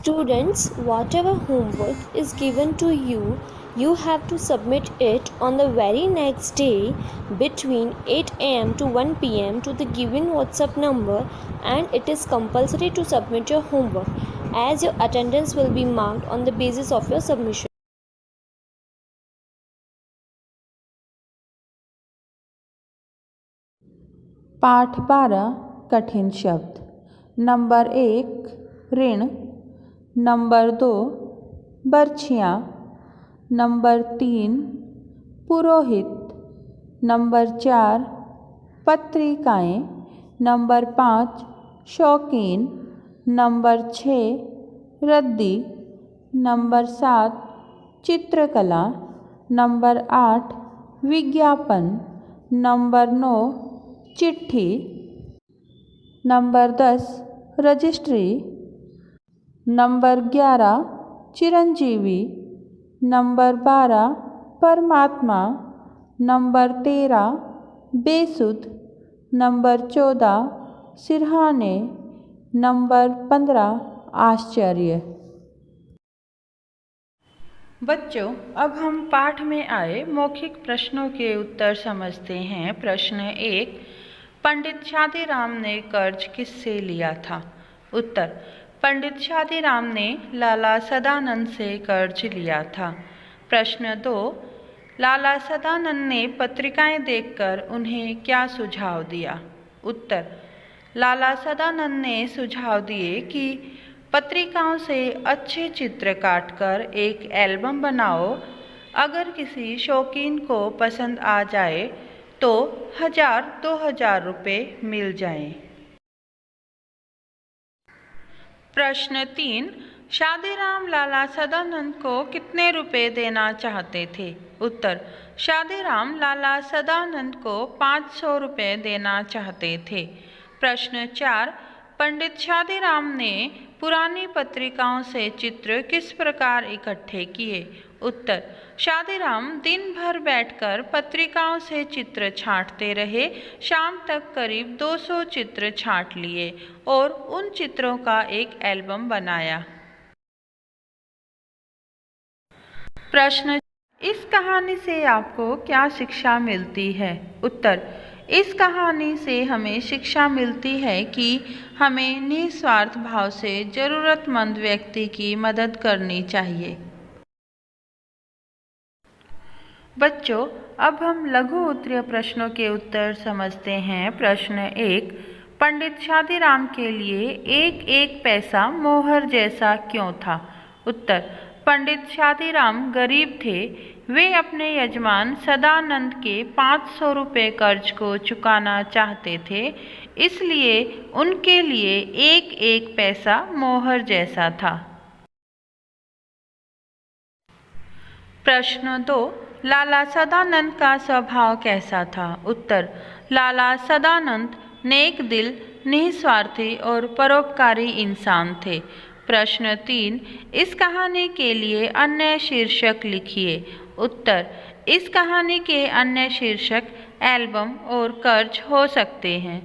Students, whatever homework is given to you, you have to submit it on the very next day between 8 am to 1 pm to the given WhatsApp number, and it is compulsory to submit your homework as your attendance will be marked on the basis of your submission. पाठ 12 कठिन शब्द। Number 1 ऋण, number 2 बर्छियाँ, number 3 पुरोहित, number 4 पत्रिकाएँ, number 5 शौकीन, number 6 रद्दी, number 7 चित्रकला, number 8 विज्ञापन, number 9 चिट्ठी, number 10 registry, number 11 Chiranjeevi, number 12 परमात्मा, नंबर 13 बेसुध, नंबर 14 सिरहाने, नंबर 15 आश्चर्य। बच्चों, अब हम पाठ में आए मौखिक प्रश्नों के उत्तर समझते हैं। प्रश्न 1, पंडित शादीराम ने कर्ज किससे लिया था? उत्तर, पंडित शादीराम ने लाला सदानंद से कर्ज लिया था। प्रश्न 2, लाला सदानंद ने पत्रिकाएं देखकर उन्हें क्या सुझाव दिया? उत्तर, लाला सदानंद ने सुझाव दिए कि पत्रिकाओं से अच्छे चित्र काटकर एक एल्बम बनाओ। अगर किसी शौकीन को पसंद आ जाए तो 1000-2000 रुपये मिल जाएं। प्रश्न 3, शादीराम लाला सदानंद को कितने रुपए देना चाहते थे? उत्तर, शादीराम लाला सदानंद को 500 रुपये देना चाहते थे। प्रश्न 4, पंडित शादीराम ने पुरानी पत्रिकाओं से चित्र किस प्रकार इकट्ठे किए? उत्तर, शादीराम दिन भर बैठकर पत्रिकाओं से चित्र छांटते रहे। शाम तक करीब 200 चित्र छांट लिए और उन चित्रों का एक एल्बम बनाया। प्रश्न, इस कहानी से आपको क्या शिक्षा मिलती है? उत्तर, इस कहानी से हमें शिक्षा मिलती है कि हमें निस्वार्थ भाव से ज़रूरतमंद व्यक्ति की मदद करनी चाहिए। बच्चों, अब हम लघु उत्तरीय प्रश्नों के उत्तर समझते हैं। प्रश्न 1, पंडित शादीराम के लिए एक एक पैसा मोहर जैसा क्यों था? उत्तर, पंडित शादीराम गरीब थे। वे अपने यजमान सदानंद के 500 रुपये कर्ज को चुकाना चाहते थे, इसलिए उनके लिए एक एक पैसा मोहर जैसा था। प्रश्न 2, लाला सदानंद का स्वभाव कैसा था? उत्तर, लाला सदानंद नेक दिल, निस्वार्थी और परोपकारी इंसान थे। प्रश्न 3, इस कहानी के लिए अन्य शीर्षक लिखिए। उत्तर, इस कहानी के अन्य शीर्षक एल्बम और कर्ज हो सकते हैं।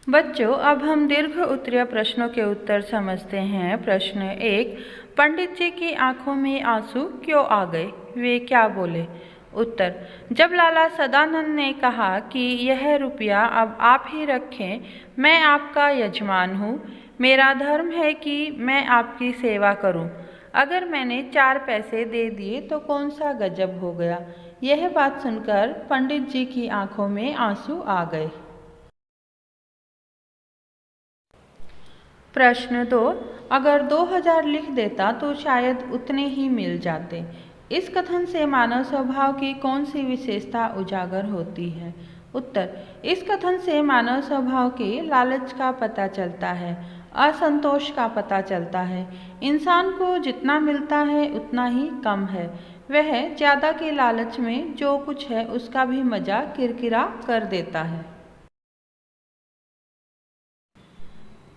बच्चों, अब हम दीर्घ उत्तरीय प्रश्नों के उत्तर समझते हैं। प्रश्न 1, पंडित जी की आंखों में आंसू क्यों आ गए? वे क्या बोले? उत्तर, जब लाला सदानंद ने कहा कि यह रुपया अब आप ही रखें, मैं आपका यजमान हूँ, मेरा धर्म है कि मैं आपकी सेवा करूँ। अगर मैंने 4 पैसे दे दिए तो कौन सा गजब हो गया। यह बात सुनकर पंडित जी की आंखों में आंसू आ गए। प्रश्न 2, अगर 2000 लिख देता तो शायद उतने ही मिल जाते। इस कथन से मानव स्वभाव की कौन सी विशेषता उजागर होती है? उत्तर, इस कथन से मानव स्वभाव के लालच का पता चलता है, असंतोष का पता चलता है। इंसान को जितना मिलता है उतना ही कम है। वह ज़्यादा के लालच में जो कुछ है उसका भी मज़ा किरकिरा कर देता है।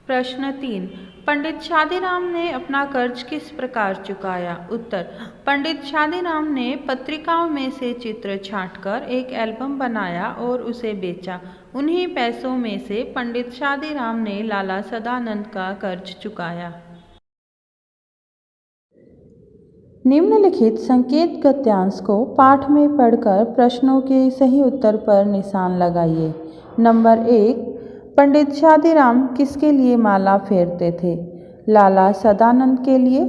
प्रश्न 3, पंडित शादीराम ने अपना कर्ज किस प्रकार चुकाया? उत्तर, पंडित शादीराम ने पत्रिकाओं में से चित्र छांटकर एक एल्बम बनाया और उसे बेचा। उन्हीं पैसों में से पंडित शादीराम ने लाला सदानंद का कर्ज चुकाया। निम्नलिखित संकेत गद्यांश को पाठ में पढ़कर प्रश्नों के सही उत्तर पर निशान लगाइए। नंबर 1, पंडित शादीराम किसके लिए माला फेरते थे? लाला सदानंद के लिए,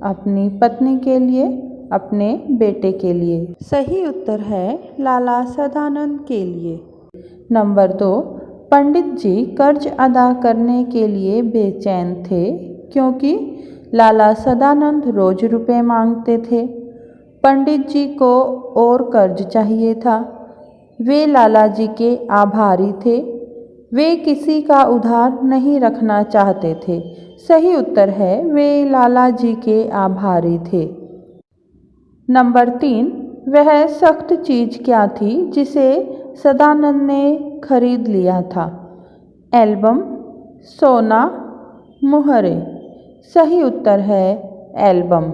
अपनी पत्नी के लिए, अपने बेटे के लिए। सही उत्तर है लाला सदानंद के लिए। नंबर 2, पंडित जी कर्ज अदा करने के लिए बेचैन थे क्योंकि लाला सदानंद रोज रुपए मांगते थे। पंडित जी को और कर्ज चाहिए था। वे लाला जी के आभारी थे। वे किसी का उधार नहीं रखना चाहते थे। सही उत्तर है वे लाला जी के आभारी थे। नंबर 3, वह सख्त चीज़ क्या थी जिसे सदानंद ने खरीद लिया था? एल्बम, सोना, मुहरे। सही उत्तर है एल्बम।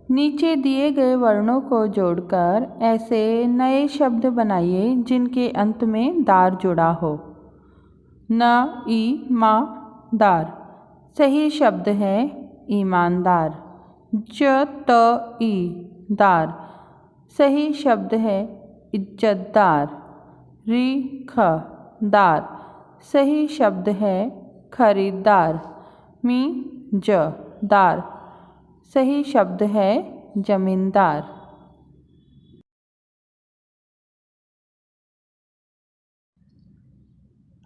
नीचे दिए गए वर्णों को जोड़कर ऐसे नए शब्द बनाइए जिनके अंत में दार जुड़ा हो। न, ई, मा, दार। सही शब्द है ईमानदार। ज, त, ई, दार। सही शब्द है इज्जतदार। री, ख, दार। सही शब्द है खरीदार। मी, ज, दार। सही शब्द है जमींदार।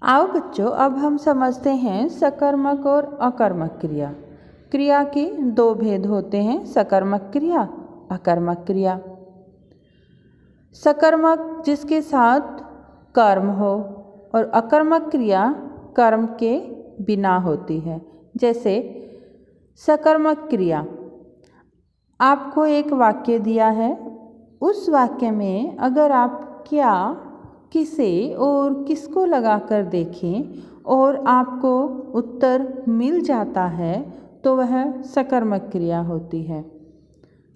आओ बच्चों, अब हम समझते हैं सकर्मक और अकर्मक क्रिया। क्रिया के दो भेद होते हैं, सकर्मक क्रिया, अकर्मक क्रिया। सकर्मक जिसके साथ कर्म हो और अकर्मक क्रिया कर्म के बिना होती है। जैसे सकर्मक क्रिया, आपको एक वाक्य दिया है, उस वाक्य में अगर आप क्या, किसे और किसको लगाकर देखें और आपको उत्तर मिल जाता है तो वह सकर्मक क्रिया होती है।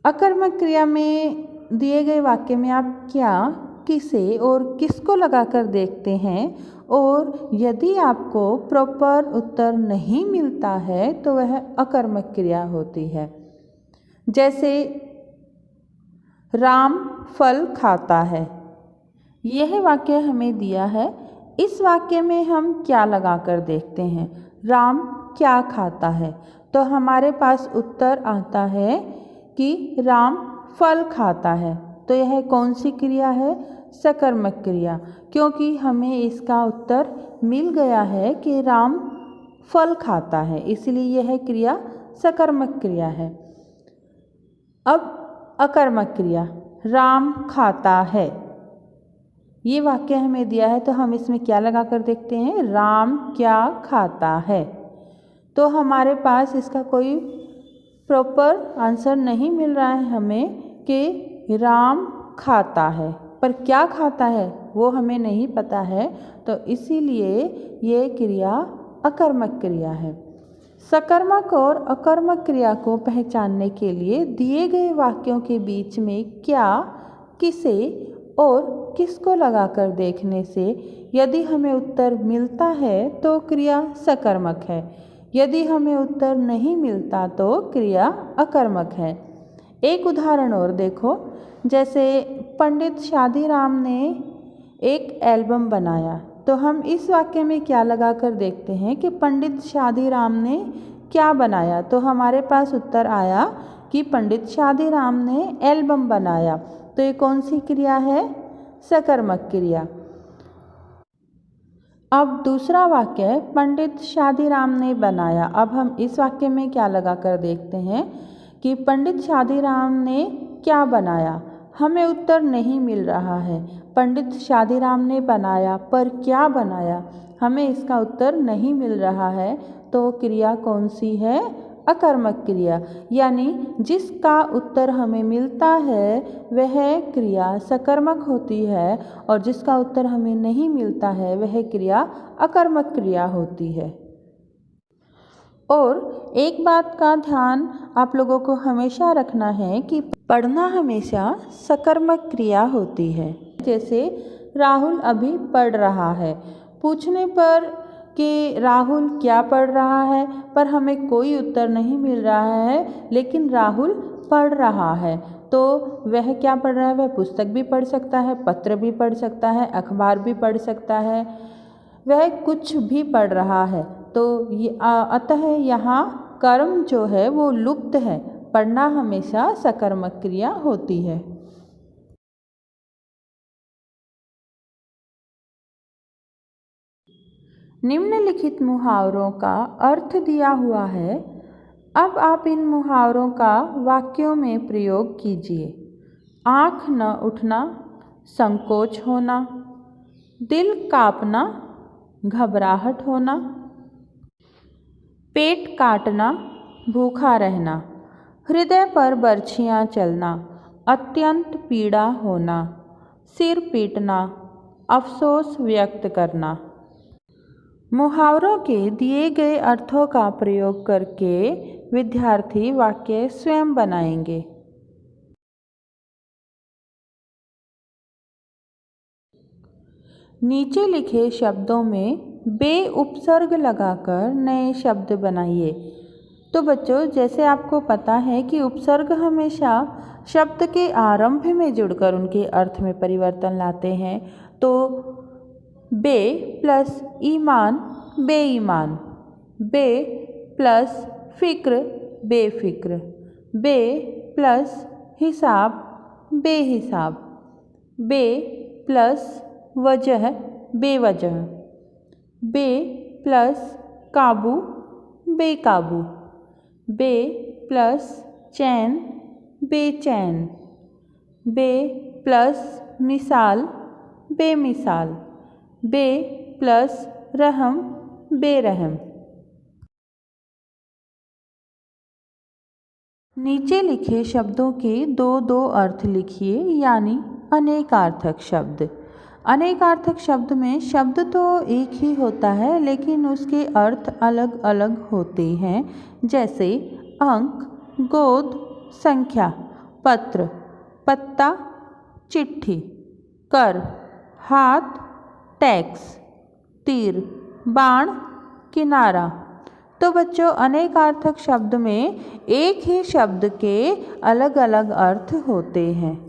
अकर्मक क्रिया में दिए गए वाक्य में आप क्या, किसे और किसको लगाकर देखते हैं और यदि आपको प्रॉपर उत्तर नहीं मिलता है तो वह अकर्मक क्रिया होती है। जैसे राम फल खाता है, यह वाक्य हमें दिया है। इस वाक्य में हम क्या लगाकर देखते हैं? राम क्या खाता है, तो हमारे पास उत्तर आता है कि राम फल खाता है। तो यह कौन सी क्रिया है? सकर्मक क्रिया, क्योंकि हमें इसका उत्तर मिल गया है कि राम फल खाता है, इसलिए यह क्रिया सकर्मक क्रिया है। अब अकर्मक क्रिया, राम खाता है, ये वाक्य हमें दिया है तो हम इसमें क्या लगाकर देखते हैं? राम क्या खाता है। तो हमारे पास इसका कोई प्रॉपर आंसर नहीं मिल रहा है हमें कि राम खाता है, पर क्या खाता है वो हमें नहीं पता है, तो इसीलिए ये क्रिया अकर्मक क्रिया है। सकर्मक और अकर्मक क्रिया को पहचानने के लिए दिए गए वाक्यों के बीच में क्या, किसे और किसको लगाकर देखने से यदि हमें उत्तर मिलता है तो क्रिया सकर्मक है, यदि हमें उत्तर नहीं मिलता तो क्रिया अकर्मक है। एक उदाहरण और देखो, जैसे पंडित शादीराम ने एक एल्बम बनाया, तो हम इस वाक्य में क्या लगाकर देखते हैं कि पंडित शादीराम ने क्या बनाया, तो हमारे पास उत्तर आया कि पंडित शादीराम ने एल्बम बनाया। तो ये कौन सी क्रिया है? सकर्मक क्रिया। अब दूसरा वाक्य पंडित शादीराम ने बनाया। अब हम इस वाक्य में क्या लगाकर देखते हैं कि पंडित शादीराम ने क्या बनाया। हमें उत्तर नहीं मिल रहा है, पंडित शादीराम ने बनाया, पर क्या बनाया हमें इसका उत्तर नहीं मिल रहा है, तो क्रिया कौन सी है? अकर्मक क्रिया, यानी जिसका उत्तर हमें मिलता है वह क्रिया सकर्मक होती है और जिसका उत्तर हमें नहीं मिलता है वह क्रिया अकर्मक क्रिया होती है। और एक बात का ध्यान आप लोगों को हमेशा रखना है कि पढ़ना हमेशा सकर्मक क्रिया होती है। जैसे राहुल अभी पढ़ रहा है, पूछने पर कि राहुल क्या पढ़ रहा है पर हमें कोई उत्तर नहीं मिल रहा है, लेकिन राहुल पढ़ रहा है, तो वह क्या पढ़ रहा है? वह पुस्तक भी पढ़ सकता है, पत्र भी पढ़ सकता है, अखबार भी पढ़ सकता है, वह कुछ भी पढ़ रहा है। तो अतः यहाँ कर्म जो है वो लुप्त है। पढ़ना हमेशा सकर्मक क्रिया होती है। निम्नलिखित मुहावरों का अर्थ दिया हुआ है। अब आप इन मुहावरों का वाक्यों में प्रयोग कीजिए। आँख न उठना, संकोच होना, दिल कांपना, घबराहट होना, पेट काटना, भूखा रहना, हृदय पर बर्छियाँ चलना, अत्यंत पीड़ा होना, सिर पीटना, अफसोस व्यक्त करना। मुहावरों के दिए गए अर्थों का प्रयोग करके विद्यार्थी वाक्य स्वयं बनाएंगे। नीचे लिखे शब्दों में बे उपसर्ग लगाकर नए शब्द बनाइए। तो बच्चों, जैसे आपको पता है कि उपसर्ग हमेशा शब्द के आरंभ में जुड़कर उनके अर्थ में परिवर्तन लाते हैं। तो बे प्लस ईमान बेईमान, बे प्लस फिक्र बेफिक्र, बे प्लस हिसाब बेहिसाब, बे प्लस वजह बेवजह, बे प्लस काबू बेकाबू, बे प्लस चैन बेचैन, बे प्लस मिसाल बेमिसाल, बे प्लस रहम बेरहम। नीचे लिखे शब्दों के दो दो अर्थ लिखिए, यानी अनेकार्थक शब्द। अनेकार्थक शब्द में शब्द तो एक ही होता है लेकिन उसके अर्थ अलग अलग होते हैं। जैसे अंक, गोद, संख्या, पत्र, पत्ता, चिट्ठी, कर, हाथ, टैक्स, तीर, बाण, किनारा। तो बच्चों, अनेकार्थक शब्द में एक ही शब्द के अलग अलग अर्थ होते हैं।